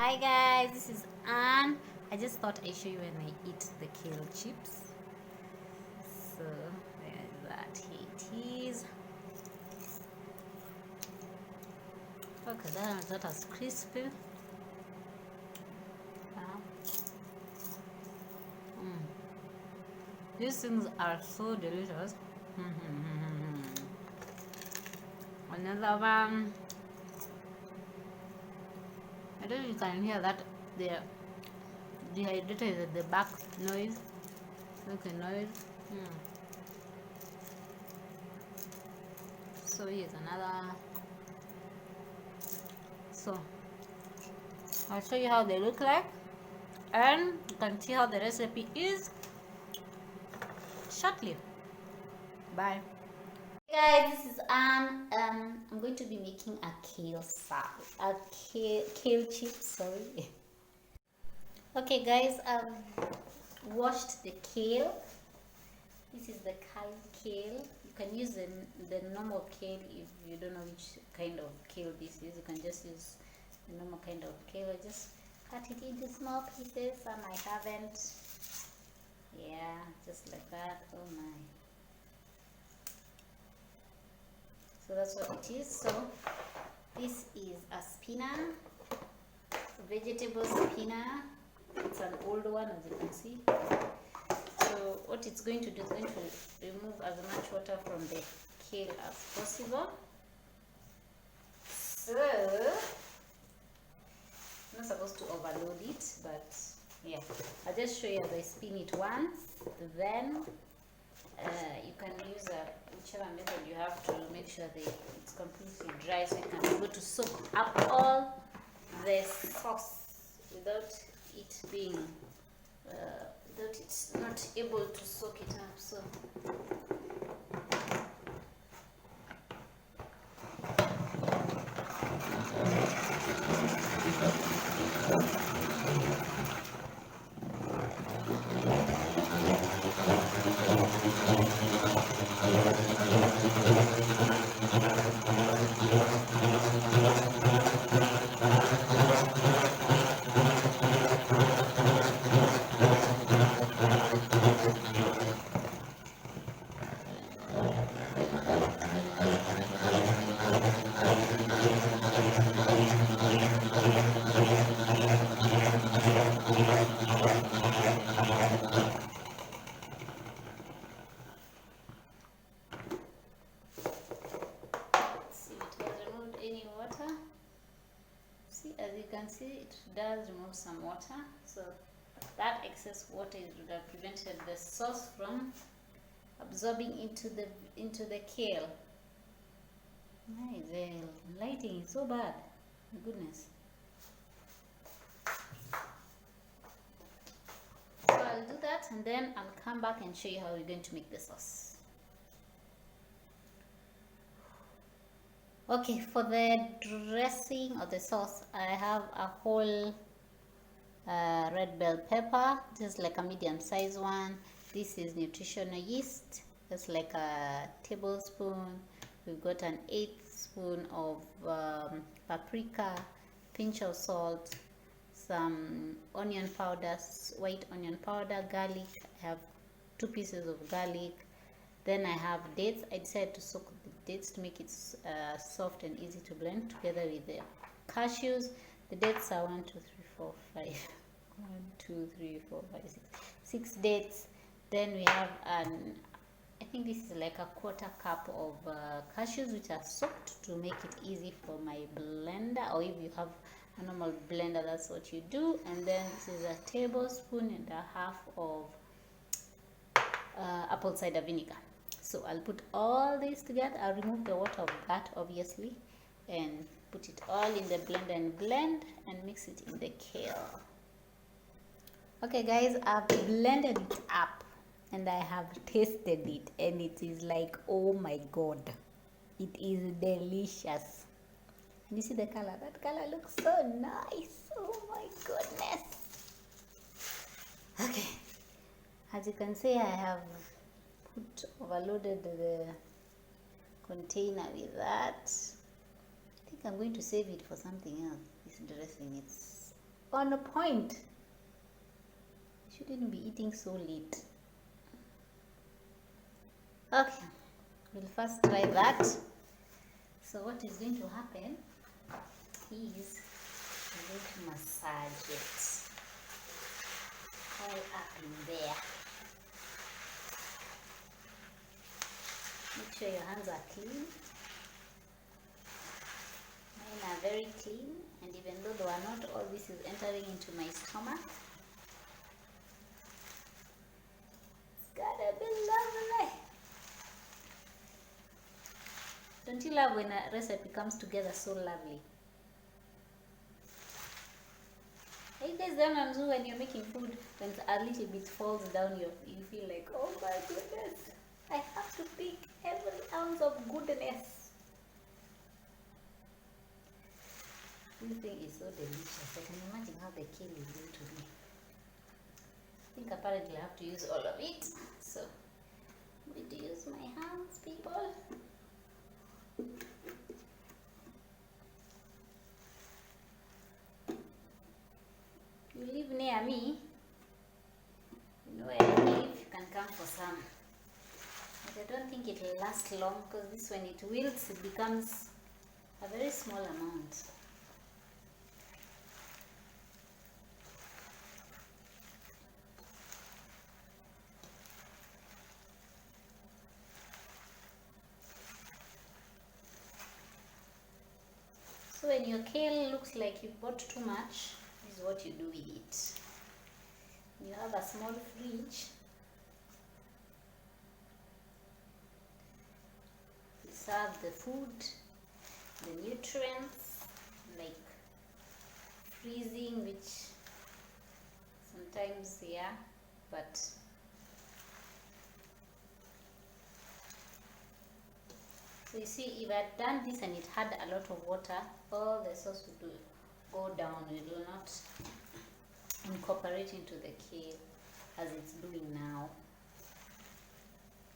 Hi guys, this is Anne. I just thought I'd show you when I eat the kale chips. So there's that. Here it is. Okay, that's not as crispy. These things are so delicious. Another one. I don't know if you can hear that. The dehydrated at the back noise. Okay, noise. So here's another. So I'll show you how they look like, and you can see how the recipe is shortly. Bye. Hey guys, this is Anne. I'm going to be making a kale salad, a kale chips. Sorry. Okay, guys, I've washed the kale. This is the kale. You can use the normal kale if you don't know which kind of kale this is. You can just use the normal kind of kale. I just cut it into small pieces. Some I haven't. Yeah, just like that. Oh my. So that's what it is. So this is a spinach, vegetable spinach. It's an old one, as you can see. So what it's going to do is going to remove as much water from the kale as possible. So I'm not supposed to overload it, but yeah, I'll just show you as I spin it once. Then you can use whichever method you have to make sure that it's completely dry, so you can be able to soak up all the sauce without it being without it's not able to soak it up. So as you can see, it does remove some water, so that excess water would have prevented the sauce from absorbing into the kale. The lighting is so bad. My goodness. So I'll do that, and then I'll come back and show you how we're going to make the sauce. Okay, for the dressing or the sauce, I have a whole red bell pepper. This is like a medium size one. This is nutritional yeast. That's like a tablespoon. We've got an 1/8 spoon of paprika, pinch of salt, some onion powder, white onion powder, garlic. I have 2 pieces of garlic. Then I have dates. I decided to soak the dates to make it soft and easy to blend together with the cashews. The dates are 1, 2, 3, 4, 5. 1, 2, 3, 4, 5, 6 dates. Then we have I think this is like a 1/4 cup of cashews, which are soaked to make it easy for my blender, or if you have a normal blender, that's what you do. And then this is a 1.5 tablespoons of apple cider vinegar. So I'll put all this together. I'll remove the water of that, obviously, and put it all in the blender and blend and mix it in the kale. Okay guys, I've blended it up and I have tasted it, and it is like, oh my god, it is delicious. And you see the color? That color looks so nice. Oh my goodness. Okay, as you can see, I have overloaded the container with that. I think I'm going to save it for something else. This dressing, it's on a point. Shouldn't be eating so late. Okay, we'll first try that. So what is going to happen is I'm going to massage it all up in there. Make sure your hands are clean. Mine are very clean, and even though they are not, all this is entering into my stomach. It's gotta be lovely. Don't you love when a recipe comes together so lovely? Are you guys done on Zoo when you're making food, when a little bit falls down, you feel like, oh my goodness, I have to pick every ounce of goodness. This thing is so delicious. I can imagine how the kale is going to be. I think apparently I have to use all of it. So I'm going to use my hands, people. You live near me, you know where I live, you can come for some. But I don't think it will last long, because this, when it wilts, it becomes a very small amount. So when your kale looks like you bought too much, this is what you do with it. You have a small fridge. You serve the food, the nutrients, like freezing, which sometimes, yeah, but so you see, if I had done this and it had a lot of water, all the sauce would go down. It will not incorporate into the kale as it's doing now.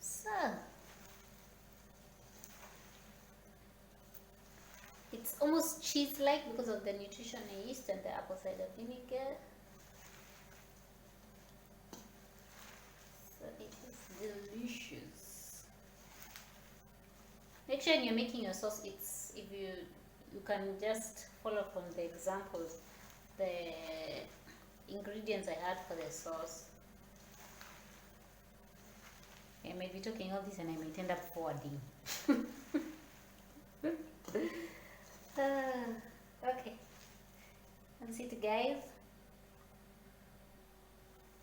So it's almost cheese-like because of the nutritional yeast and the apple cider vinegar. So it is delicious. Make sure when you're making your sauce, it's, if you can just follow from the examples, the ingredients I had for the sauce. I might be talking all this and I might end up forwarding. Okay, that's it, guys.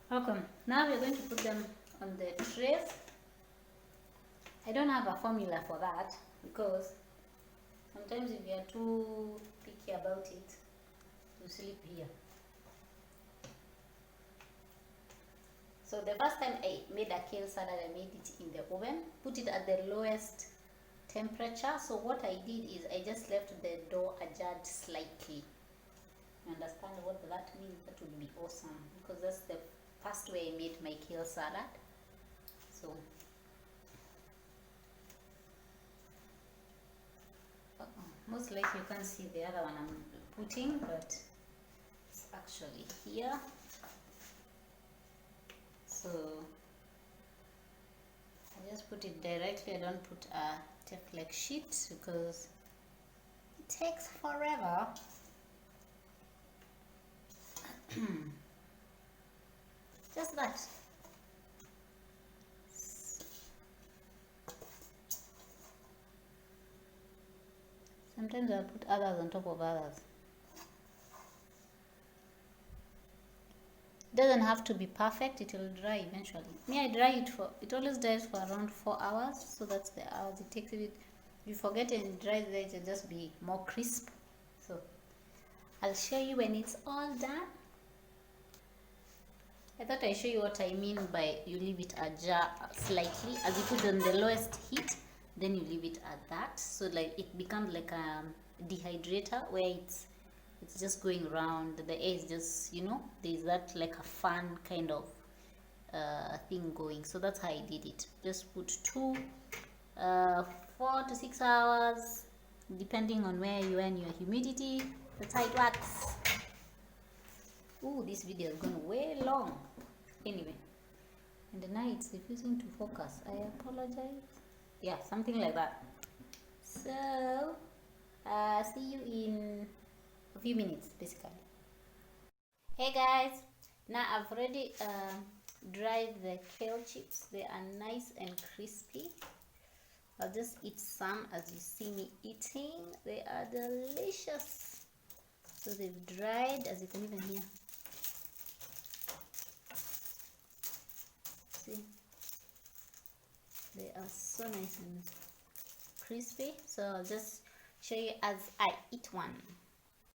Welcome. Now we're going to put them on the trays. I don't have a formula for that, because sometimes if you are too picky about it, you sleep here. So the first time I made a kale salad, I made it in the oven, put it at the lowest temperature. So what I did is I just left the dough ajar slightly. You understand what that means? That would be awesome, because that's the first way I made my kale salad. So most likely you can't see the other one I'm putting, but it's actually here. So I just put it directly. I don't put a Teflon sheet because it takes forever. Just that. Sometimes I'll put others on top of others. It doesn't have to be perfect, it will dry eventually. Me, I dry it for, it always dries for around 4 hours, so that's the hours it takes. If you forget and it dries, then it will just be more crisp. So I'll show you when it's all done. I thought I'd show you what I mean by you leave it ajar slightly. As you put it on the lowest heat, then you leave it at that, so like it becomes like a dehydrator where it's just going around. The air is just, you know, there's that like a fan kind of thing going. So that's how I did it. Just put 4 to 6 hours, depending on where you are in your humidity. That's how it works. Ooh, this video has gone way long. Anyway, and now it's refusing to focus. I apologize. Yeah, something like that. So, see you in a few minutes, basically. Hey guys, now I've already dried the kale chips. They are nice and crispy. I'll just eat some as you see me eating. They are delicious. So they've dried, as you can even hear. See, they are so nice and crispy. So I'll just show you as I eat one.